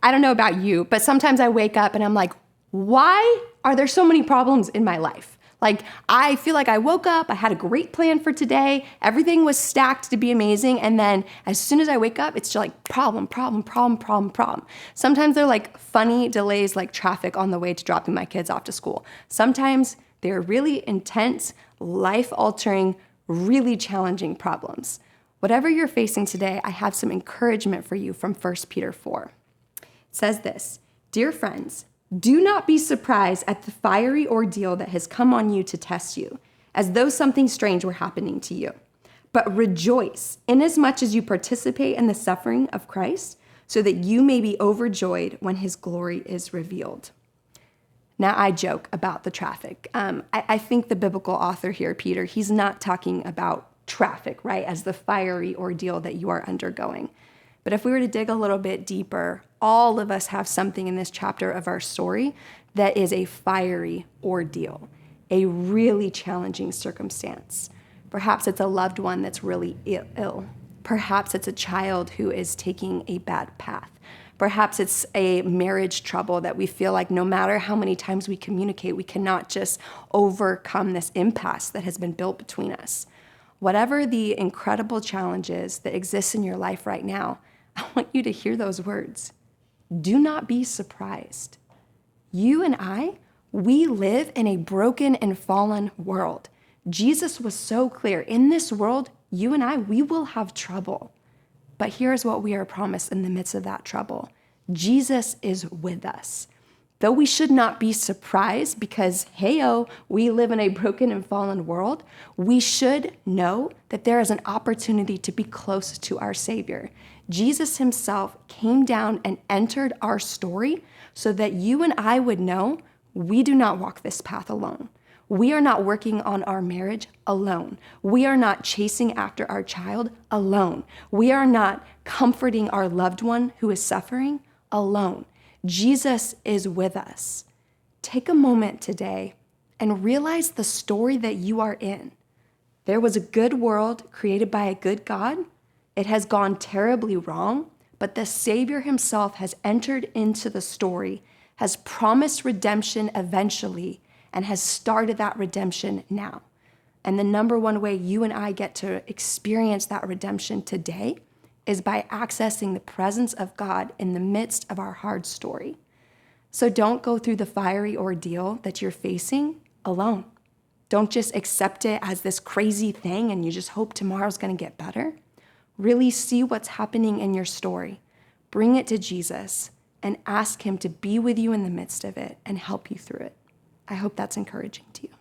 I don't know about you, but sometimes I wake up and I'm like, why are there so many problems in my life? Like, I feel like I woke up, I had a great plan for today, everything was stacked to be amazing, and then as soon as I wake up, it's just like problem. Sometimes they're like funny delays like traffic on the way to dropping my kids off to school. Sometimes they're really intense, life-altering, really challenging problems. Whatever you're facing today, I have some encouragement for you from 1 Peter 4. It says this, "Dear friends, do not be surprised at the fiery ordeal that has come on you to test you, as though something strange were happening to you. But rejoice, inasmuch as you participate in the suffering of Christ, so that you may be overjoyed when his glory is revealed." Now, I joke about the traffic. I think the biblical author here, Peter, he's not talking about traffic, right, as the fiery ordeal that you are undergoing. But if we were to dig a little bit deeper, all of us have something in this chapter of our story that is a fiery ordeal, a really challenging circumstance. Perhaps it's a loved one that's really ill. Perhaps it's a child who is taking a bad path. Perhaps it's a marriage trouble that we feel like no matter how many times we communicate, we cannot just overcome this impasse that has been built between us. Whatever the incredible challenges that exist in your life right now, I want you to hear those words. Do not be surprised. You and I, we live in a broken and fallen world. Jesus was so clear. In this world, you and I, we will have trouble. But here's what we are promised in the midst of that trouble. Jesus is with us. Though we should not be surprised because, hey-oh, we live in a broken and fallen world, we should know that there is an opportunity to be close to our Savior. Jesus himself came down and entered our story so that you and I would know we do not walk this path alone. We are not working on our marriage alone. We are not chasing after our child alone. We are not comforting our loved one who is suffering alone. Jesus is with us. Take a moment today and realize the story that you are in. There was a good world created by a good God. It has gone terribly wrong, but the Savior himself has entered into the story, has promised redemption eventually, and has started that redemption now. And the number one way you and I get to experience that redemption today is by accessing the presence of God in the midst of our hard story. So don't go through the fiery ordeal that you're facing alone. Don't just accept it as this crazy thing and you just hope tomorrow's going to get better. Really see what's happening in your story. Bring it to Jesus and ask him to be with you in the midst of it and help you through it. I hope that's encouraging to you.